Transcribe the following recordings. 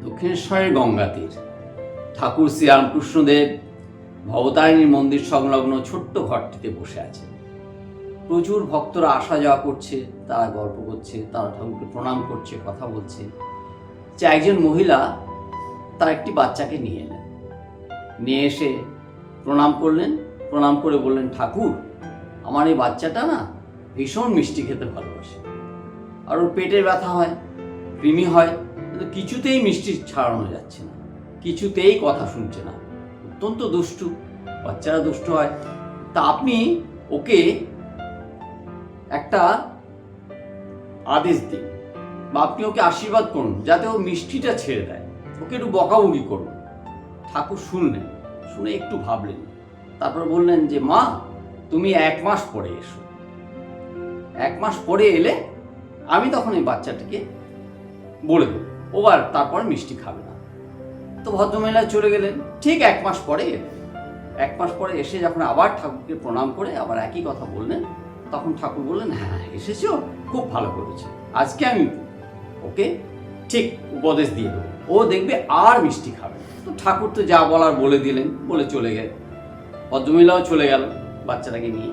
দক্ষিণেশ্বরের গঙ্গা তীর, ঠাকুর শ্রীরামকৃষ্ণদেব ভবতারিণী মন্দির সংলগ্ন ছোট্ট ঘরটিতে বসে আছেন। প্রচুর ভক্তরা আসা যাওয়া করছে, তারা গল্প করছে, তারা ঠাকুরকে প্রণাম করছে, কথা বলছে। যে একজন মহিলা তার একটি বাচ্চাকে নিয়ে এলেন, নিয়ে এসে প্রণাম করলেন, প্রণাম করে বললেন, ঠাকুর, আমার এই বাচ্চাটা না ভীষণ মিষ্টি খেতে ভালোবাসে, আর ওর পেটের ব্যথা হয়, কৃমি হয়, কিন্তু কিছুতেই মিষ্টি ছাড়ানো যাচ্ছে না, কিছুতেই কথা শুনছে না, অত্যন্ত দুষ্টু, বাচ্চারা দুষ্টু হয়। তা আপনি ওকে একটা আদেশ দিন, বা আপনি ওকে আশীর্বাদ করুন যাতে ও মিষ্টিটা ছেড়ে দেয়, ওকে একটু বকাবকি করুন। ঠাকুর শুনলেন, শুনে একটু ভাবলেন, তারপর বললেন যে মা, তুমি 1 মাস পরে এসো, 1 মাস পরে এলে আমি তখন এই বাচ্চাটিকে বলে দেবো, ও আর তারপরে মিষ্টি খাবে না। তো ভদ্রমহিলা চলে গেলেন। ঠিক 1 মাস পরে এলেন। 1 মাস পরে এসে যখন আবার ঠাকুরকে প্রণাম করে আবার একই কথা বললেন, তখন ঠাকুর বললেন, হ্যাঁ এসেছো, খুব ভালো করেছো, আজকে আমি ওকে ঠিক উপদেশ দিয়ে দেবো, ও দেখবে আর মিষ্টি খাবে। তো ঠাকুর তো যা বলার বলে দিলেন, বলে চলে গেলেন। ভদ্রমহিলাও চলে গেল বাচ্চাটাকে নিয়ে।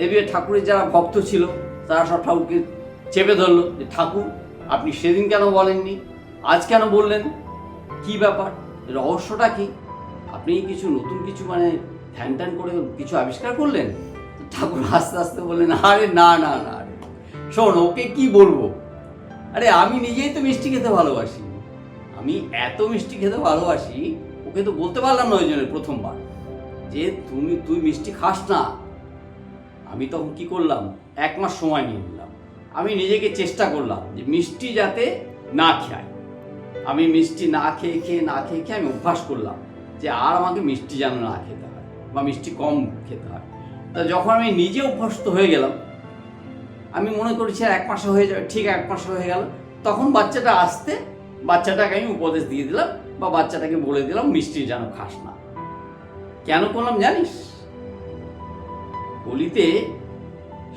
এবার ঠাকুরের যারা ভক্ত ছিল তারা সব ঠাকুরকে চেপে ধরলো যে ঠাকুর, আপনি সেদিন কেন বলেননি, আজ কেন বললেন, কি ব্যাপার, রহস্যটা কি, আপনি কিছু নতুন কিছু ধ্যান ট্যান করে কিছু আবিষ্কার করলেন? ঠাকুর আস্তে আস্তে বললেন, আরে না না না, আরে শোন, ওকে কি বলবো, আরে আমি নিজেই তো মিষ্টি খেতে ভালোবাসি, আমি এত মিষ্টি খেতে ভালোবাসি, ওকে তো বলতে পারলাম না ওই জন্য প্রথমবার যে তুই মিষ্টি খাস না। আমি তখন কি করলাম, 1 মাস সময় নিয়ে নিলাম, আমি নিজেকে চেষ্টা করলাম যে মিষ্টি যাতে না খাই। আমি মিষ্টি না খেয়ে আমি অভ্যাস করলাম যে আর আমাকে মিষ্টি যেন না খেতে হয়, বা মিষ্টি কম খেতে হয়। তা যখন আমি নিজে অভ্যস্ত হয়ে গেলাম, আমি মনে করেছি 1 মাসে হয়ে যাবে, ঠিক 1 মাসে হয়ে গেল। তখন বাচ্চাটাকে আমি উপদেশ দিয়ে দিলাম, বা বাচ্চাটাকে বলে দিলাম মিষ্টি যেন খাস না। কেন করলাম জানিস? বলিতে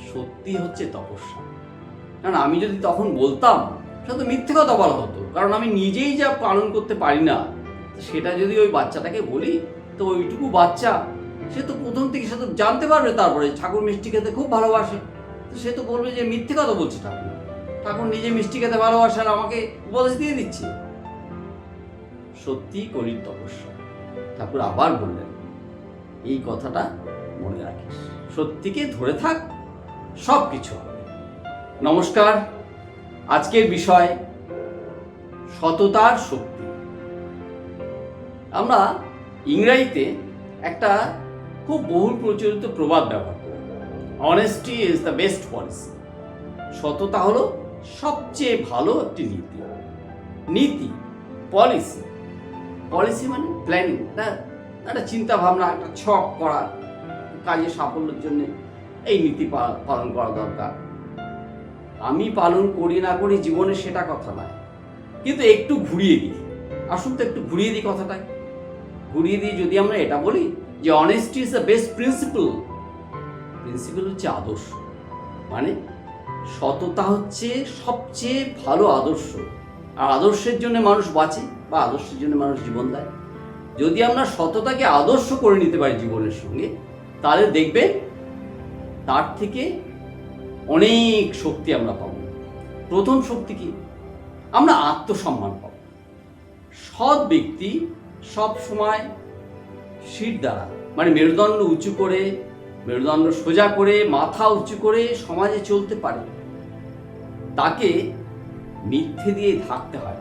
সত্যি হচ্ছে তপস্যা। কারণ আমি যদি তখন বলতাম, সেটা তো মিথ্যে কথা বলা হতো, কারণ আমি নিজেই যা পালন করতে পারি না, সেটা যদি ওই বাচ্চাটাকে বলি, তো ওইটুকু বাচ্চা সে তো প্রথম থেকে সে তো জানতে পারবে, তারপরে ঠাকুর মিষ্টি খেতে খুব ভালোবাসে, তো সে তো বলবে যে মিথ্যে কথা বলছে ঠাকুর নিজে মিষ্টি খেতে ভালোবাসে আর আমাকে উপদেশ দিয়ে দিচ্ছে। সত্যি করির তপস্যা। ঠাকুর আবার বললেন, এই কথাটা মনে রাখিস, সত্যিকে ধরে থাক, সব কিছু হবে। নমস্কার, আজকের বিষয় সততার শক্তি। আমরা ইংরেজিতে একটা খুব বহুল প্রচলিত প্রবাদ ব্যবহার করি, honesty is the best policy. সততা হলো সবচেয়ে ভালো একটি নীতি। পলিসি মানে প্ল্যানিং, একটা চিন্তা ভাবনা, একটা ছক করা, কাজে সাফল্যের জন্য এই নীতি পালন করা দরকার। আমি পালন করি না করি জীবনে সেটা কথা নয়, কিন্তু একটু ঘুরিয়ে দিই, আসুন তো একটু ঘুরিয়ে দিই কথাটা। ঘুরিয়ে দিয়ে যদি আমরা এটা বলি যে honesty is the best principal হচ্ছে আদর্শ, মানে সততা হচ্ছে সবচেয়ে ভালো আদর্শ, আর আদর্শের জন্য মানুষ বাঁচে, বা আদর্শের জন্য মানুষ জীবন দেয়। যদি আমরা সততাকে আদর্শ করে নিতে পারি জীবনের সঙ্গে, তাহলে দেখবেন তার থেকে অনেক শক্তি আমরা পাবো। প্রথম শক্তি কি? আমরা আত্মসম্মান পাবো। সৎ ব্যক্তি সব সময় শির দ্বারা, মানে মেরুদণ্ড উঁচু করে, মেরুদণ্ড সোজা করে, মাথা উঁচু করে সমাজে চলতে পারে। তাকে মিথ্যে দিয়ে থাকতে হয়,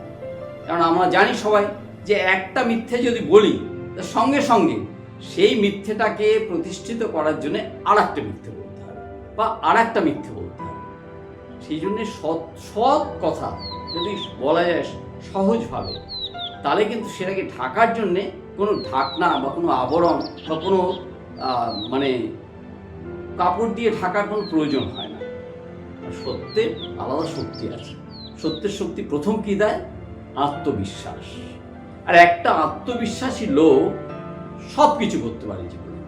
কারণ আমরা জানি সবাই যে একটা মিথ্যে যদি বলি, তার সঙ্গে সঙ্গে সেই মিথ্যেটাকে প্রতিষ্ঠিত করার জন্য আর একটা মিথ্যে বলতে হবে, বা আর একটা মিথ্যে বলতে হবে। সেই জন্যে সৎ কথা যদি বলা যায় সহজভাবে, তাহলে কিন্তু সেটাকে ঢাকার জন্যে কোনো ঢাকনা বা কোনো আবরণ বা কোনো কাপড় দিয়ে ঢাকার কোনো প্রয়োজন হয় না। সত্যের আলাদা শক্তি আছে। সত্যের শক্তি প্রথম কি দেয়? আত্মবিশ্বাস। আর একটা আত্মবিশ্বাসী লোক সব কিছু করতে পারে জীবনে।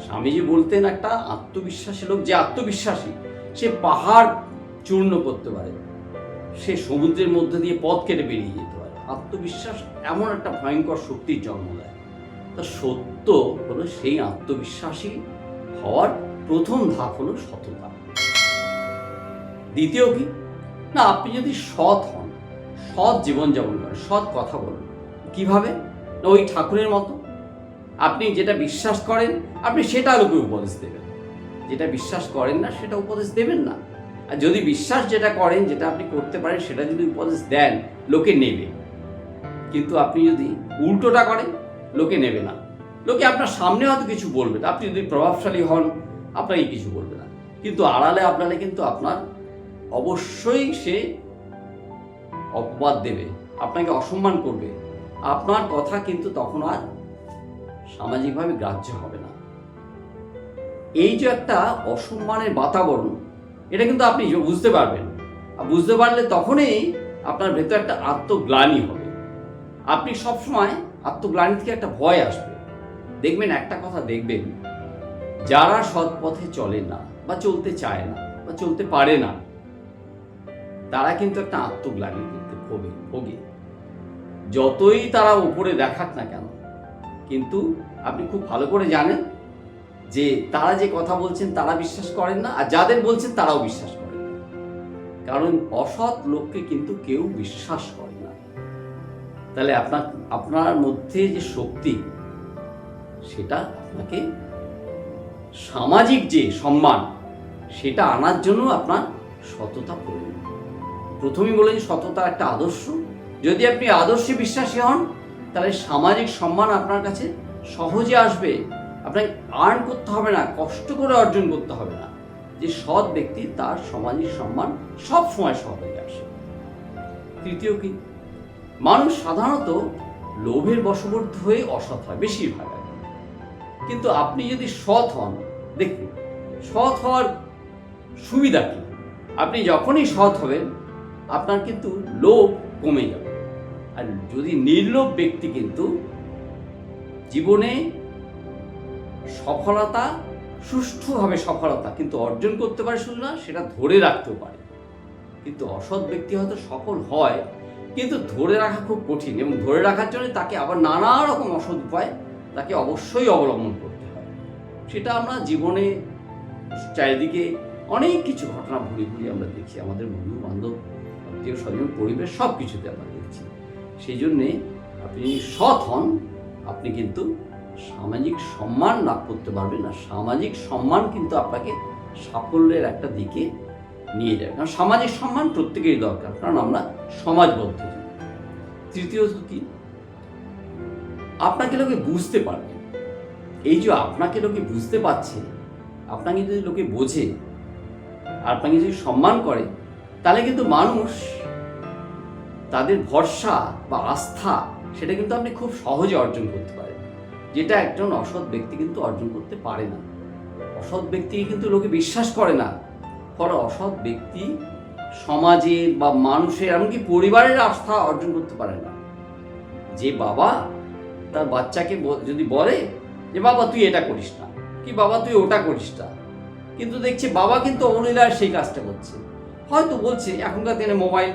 স্বামীজি বলতেন, একটা আত্মবিশ্বাসী লোক, যে আত্মবিশ্বাসী, সে পাহাড় চূর্ণ করতে পারে, সে সমুদ্রের মধ্যে দিয়ে পথ কেটে বেরিয়ে যেতে পারে। আত্মবিশ্বাস এমন একটা ভয়ঙ্কর শক্তির জন্ম দেয়। তা সত্য হলো সেই আত্মবিশ্বাসী হওয়ার প্রথম ধাপ হলো সততা। দ্বিতীয় কি না, আপনি যদি সৎ হন, সৎ জীবনযাপন করেন, সৎ কথা বলেন, কিভাবে না ওই ঠাকুরের মতো আপনি যেটা বিশ্বাস করেন আপনি সেটা লোকে উপদেশ দেবেন, যেটা বিশ্বাস করেন না সেটা উপদেশ দেবেন না। আর যদি বিশ্বাস যেটা করেন, যেটা আপনি করতে পারেন, সেটা যদি উপদেশ দেন লোকে নেবে। কিন্তু আপনি যদি উল্টোটা করেন লোকে নেবে না। লোকে আপনার সামনে হয়তো কিছু বলবে, আপনি যদি প্রভাবশালী হন আপনাকে কিছু বলবে না, কিন্তু আড়ালে আপনারে কিন্তু আপনার অবশ্যই সে অপবাদ দেবে, আপনাকে অসম্মান করবে। আপনার কথা কিন্তু তখন আর সামাজিকভাবে গ্রাহ্য হবে না। এই যে একটা অসম্মানের বাতাবরণ, এটা কিন্তু আপনি বুঝতে পারবেন। আর বুঝতে পারলে তখনই আপনার ভেতর একটা আত্মগ্লানি হবে। আপনি সবসময় আত্মগ্লানি থেকে একটা ভয় আসবে। দেখবেন একটা কথা দেখবেন, যারা সৎ পথে চলে না বা চলতে চায় না বা চলতে পারে না, তারা কিন্তু একটা আত্মগ্লানি করতে ভোগে। যতই তারা উপরে দেখাক না কেন, কিন্তু আপনি খুব ভালো করে জানেন যে তারা যে কথা বলছেন তারা বিশ্বাস করেন না, আর যাদের বলছেন তারাও বিশ্বাস করেন না। কারণ অসৎ লোককে কিন্তু কেউ বিশ্বাস করে না। তাহলে আপনার মধ্যে যে শক্তি, সেটা আপনাকে সামাজিক যে সম্মান, সেটা আনার জন্য আপনার সততা প্রয়োজন। প্রথমেই বলেন সততা একটা আদর্শ। যদি আপনি আদর্শে বিশ্বাসী হন, তাহলে সামাজিক সম্মান আপনার কাছে সহজে আসবে। আপনাকে আর্ন করতে হবে না, কষ্ট করে অর্জন করতে হবে না। যে সৎ ব্যক্তি, তার সামাজিক সম্মান সব সময় সহজে আসে। তৃতীয় কি, মানুষ সাধারণত লোভের বশবর্তী হয়ে অসৎ হয় বেশিরভাগ। কিন্তু আপনি যদি সৎ হন, দেখুন সৎ হওয়ার সুবিধা কি, আপনি যখনই সৎ হবেন আপনার কিন্তু লোভ কমে যাবে। আর যদি নির্লোভ ব্যক্তি কিন্তু জীবনে সফলতা, সুষ্ঠুভাবে সফলতা কিন্তু অর্জন করতে পারে, শুধু না সেটা ধরে রাখতেও পারে। কিন্তু অসৎ ব্যক্তি হয়তো সফল হয়, কিন্তু ধরে রাখা খুব কঠিন, এবং ধরে রাখার জন্য তাকে আবার নানা রকম অসৎ উপায় তাকে অবশ্যই অবলম্বন করতে হয়। সেটা আমরা জীবনে চারিদিকে অনেক কিছু ঘটনা ঘুরে আমরা দেখি, আমাদের বন্ধু বান্ধব, আত্মীয় স্বজন, পরিবেশ, সব কিছুতে আমরা দেখছি। সেই জন্যে আপনি সৎ হন, আপনি কিন্তু সামাজিক সম্মান লাভ করতে পারবেন না। সামাজিক সম্মান কিন্তু আপনাকে সাফল্যের একটা দিকে নিয়ে যাবে, কারণ সামাজিক সম্মান প্রত্যেকেরই দরকার, কারণ আমরা সমাজবদ্ধ। তৃতীয়ত কি, আপনাকে লোকে বুঝতে পারবে। এই যে আপনাকে লোকে বুঝতে পারছে, আপনাকে যদি লোকে বোঝে, আপনাকে যদি সম্মান করে, তাহলে কিন্তু মানুষ তাদের ভরসা বা আস্থা, সেটা কিন্তু আপনি খুব সহজে অর্জন করতে পারেন, যেটা একজন অসৎ ব্যক্তি কিন্তু অর্জন করতে পারে না। অসৎ ব্যক্তি কিন্তু লোকে বিশ্বাস করে না, ফলে অসৎ ব্যক্তি সমাজের বা মানুষের, এমনকি পরিবারের আস্থা অর্জন করতে পারে না। যে বাবা তার বাচ্চাকে যদি বলে যে বাবা তুই এটা করিস না, কি বাবা তুই ওটা করিস না, কিন্তু দেখছে বাবা কিন্তু অবলীলায় সেই কাজটা করছে। হয়তো বলছে এখনকার দিনে মোবাইল,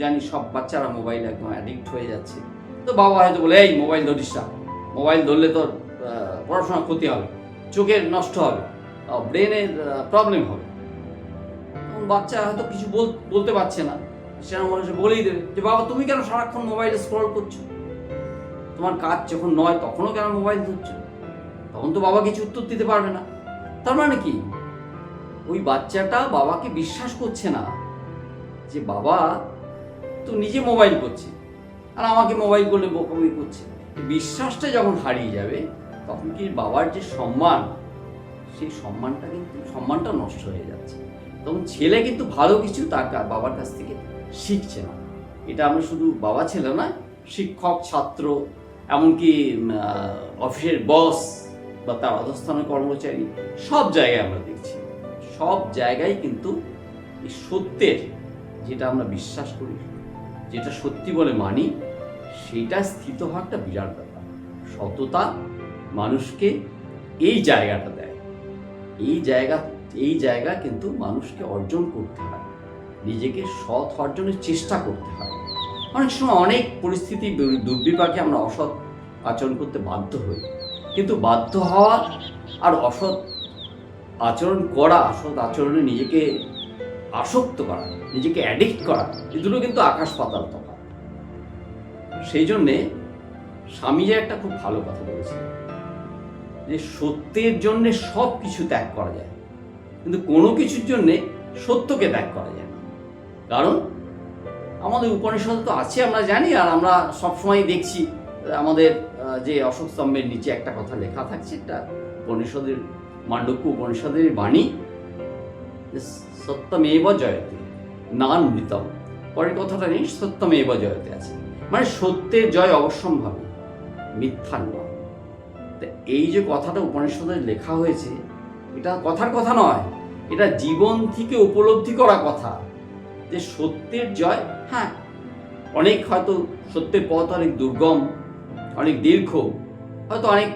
জানি সব বাচ্চারা মোবাইল একদম অ্যাডিক্ট হয়ে যাচ্ছে, তো বাবা হয়তো বলে এই মোবাইল ধরিস না, মোবাইল ধরলে তোর পড়াশোনার ক্ষতি হবে, চোখের নষ্ট হবে, ব্রেনের প্রবলেম হবে। তখন বাচ্চা হয়তো কিছু বলতে পারছে না, সেরকম মানুষ বলেই দেবে যে বাবা তুমি কেন সারাক্ষণ মোবাইলে স্ক্রল করছো, তোমার কাজ যখন নয় তখনও কেন মোবাইল ধরছো। তখন তো বাবা কিছু উত্তর দিতে পারবে না। তার মানে কি, ওই বাচ্চাটা বাবাকে বিশ্বাস করছে না, যে বাবা তো নিজে মোবাইল করছে আর আমাকে মোবাইল করলে বকাবকি করছে। বিশ্বাসটা যখন হারিয়ে যাবে, তখন কি বাবার যে সম্মান, সেই সম্মানটা নষ্ট হয়ে যাচ্ছে। তখন ছেলে কিন্তু ভালো কিছু তার বাবার কাছ থেকে শিখছে না। এটা আমরা শুধু বাবা ছেলে নয়, শিক্ষক, ছাত্র, এমনকি অফিসের বস বা তার অধস্থানের কর্মচারী, সব জায়গায় আমরা দেখছি। সব জায়গায় কিন্তু এই সত্যের, যেটা আমরা বিশ্বাস করি, যেটা সত্যি বলে মানি, সেইটা স্থিত হওয়া একটা বিরাট ব্যাপার। সততা মানুষকে এই জায়গাটা দেয়। এই জায়গা কিন্তু মানুষকে অর্জন করতে হয়, নিজেকে সৎ অর্জনের চেষ্টা করতে হয়। অনেক সময় অনেক পরিস্থিতি দুর্বিপাকে আমরা অসৎ আচরণ করতে বাধ্য হই, কিন্তু বাধ্য হওয়া আর অসৎ আচরণ করা, অসৎ আচরণে নিজেকে আসক্ত করা, নিজেকে অ্যাডিক্ট করা, এই দুটো কিন্তু আকাশ পাতাল তফাৎ। সেই জন্যে স্বামীজি একটা খুব ভালো কথা বলেছে যে সত্যের জন্যে সব কিছু ত্যাগ করা যায়, কিন্তু কোনো কিছুর জন্যে সত্যকে ত্যাগ করা যায় না। কারণ আমাদের উপনিষদ তো আছে, আমরা জানি, আর আমরা সবসময় দেখছি আমাদের যে অশোক স্তম্ভের নিচে একটা কথা লেখা থাকছে, একটা উপনিষদের, মান্ডক্য উপনিষদের বাণী, সত্যমেব জয়তে নানৃতম। পরের কথাটা নেই, সত্যমেব জয়তে আছে, মানে সত্যের জয় অবশ্যম্ভাবী, মিথ্যা নয়। এই যে কথাটা উপনিষদে লেখা হয়েছে, এটা কথার কথা নয়, এটা জীবন থেকে উপলব্ধি করা কথা যে সত্যের জয়। হ্যাঁ, অনেক হয়তো সত্যের পথ অনেক দুর্গম, অনেক দীর্ঘ, হয়তো অনেক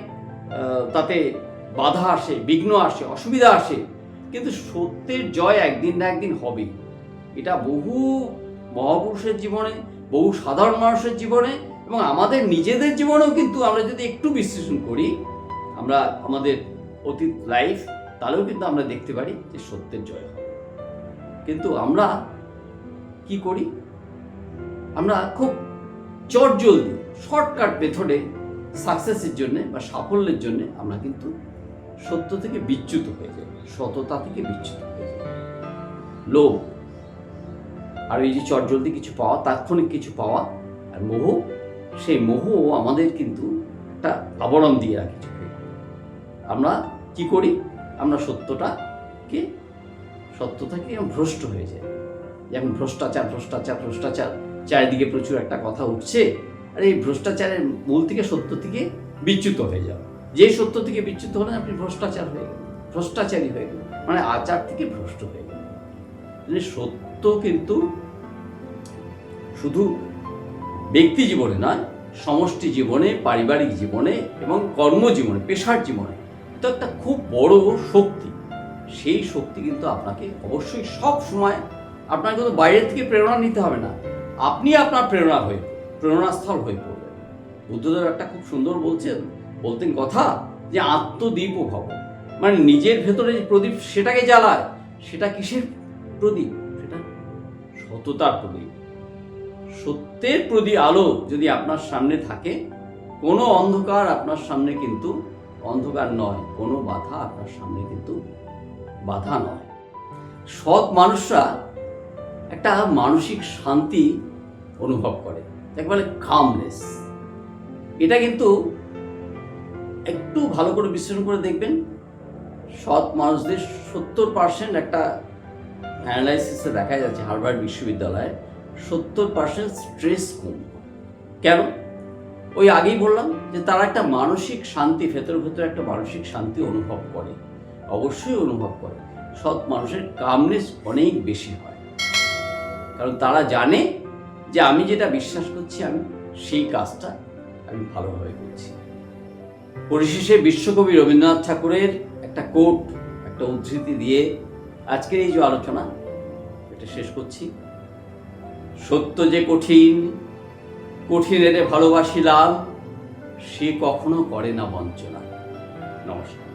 তাতে বাধা আসে, বিঘ্ন আসে, অসুবিধা আসে, কিন্তু সত্যের জয় একদিন না একদিন হবে। এটা বহু মহাপুরুষের জীবনে, বহু সাধারণ মানুষের জীবনে এবং আমাদের নিজেদের জীবনেও কিন্তু আমরা যদি একটু বিশ্লেষণ করি, আমরা আমাদের অতীত লাইফ, তাহলেও কিন্তু আমরা দেখতে পারি যে সত্যের জয় হবে। কিন্তু আমরা কি করি? আমরা খুব চটজলদি শর্টকাট মেথডে সাকসেসের জন্য বা সাফল্যের জন্য আমরা কিন্তু সত্য থেকে বিচ্যুত হয়ে যাই, সততা থেকে বিচ্যুত হয়ে যাই। লোভ আর এই যে চটজলদি কিছু পাওয়া, তাৎক্ষণিক কিছু পাওয়া, আর মোহ, সেই মোহ আমাদের কিন্তু একটা আবরণ দিয়ে রাখে চোখে। আমরা কি করি? আমরা সত্য থেকে ভ্রষ্ট হয়ে যায়। যেমন ভ্রষ্টাচার, চারিদিকে প্রচুর একটা কথা উঠছে, আর এই ভ্রষ্টাচারের মূল থেকে সত্য থেকে বিচ্যুত হয়ে যাওয়া। যে সত্য থেকে বিচ্যুত হলেন আপনি ভ্রষ্টাচারী হয়ে গেলেন, মানে আচার থেকে ভ্রষ্ট হয়ে গেলেন। সত্য কিন্তু শুধু ব্যক্তি জীবনে নয়, সমষ্টি জীবনে, পারিবারিক জীবনে এবং কর্মজীবনে, পেশার জীবনে তো একটা খুব বড় শক্তি। সেই শক্তি কিন্তু আপনাকে অবশ্যই সব সময়, আপনার কিন্তু বাইরের থেকে প্রেরণা নিতে হবে না, আপনি আপনার প্রেরণাস্থল হয়ে পড়বেন। বুদ্ধদেব একটা খুব সুন্দর বলতেন কথা, যে আত্মদীপ ভব, মানে নিজের ভেতরে যে প্রদীপ, সেটাকে জ্বালায়। সেটা কিসের প্রদীপ? সেটা সততার প্রদীপ, সত্যের প্রদীপ। আলো যদি আপনার সামনে থাকে, কোনো অন্ধকার আপনার সামনে কিন্তু অন্ধকার নয়, কোনো বাধা আপনার সামনে কিন্তু বাধা নয়। সৎ মানুষরা একটা মানসিক শান্তি অনুভব করে, যাকে বলে কামনেস। এটা কিন্তু একটু ভালো করে বিশ্লেষণ করে দেখবেন, সৎ মানুষদের 70% একটা অ্যানালাইসিসে দেখা যাচ্ছে, হার্ভার্ড বিশ্ববিদ্যালয়ে 70% স্ট্রেস কম। কেন? ওই আগেই বললাম যে তারা একটা মানসিক শান্তি, ভেতরে একটা মানসিক শান্তি অনুভব করে, অবশ্যই অনুভব করে। সৎ মানুষের কামনেস অনেক বেশি হয়, কারণ তারা জানে যে আমি যেটা বিশ্বাস করছি, আমি সেই কাজটা আমি ভালোভাবে করছি। পরিশেষে বিশ্বকবি রবীন্দ্রনাথ ঠাকুরের একটা কোট, একটা উদ্ধৃতি দিয়ে আজকের এই যে আলোচনা, এটা শেষ করছি। সত্য যে কঠিন, কঠিনেরে ভালোবাসি লাল, সে কখনো করে না বঞ্চনা। নমস্কার।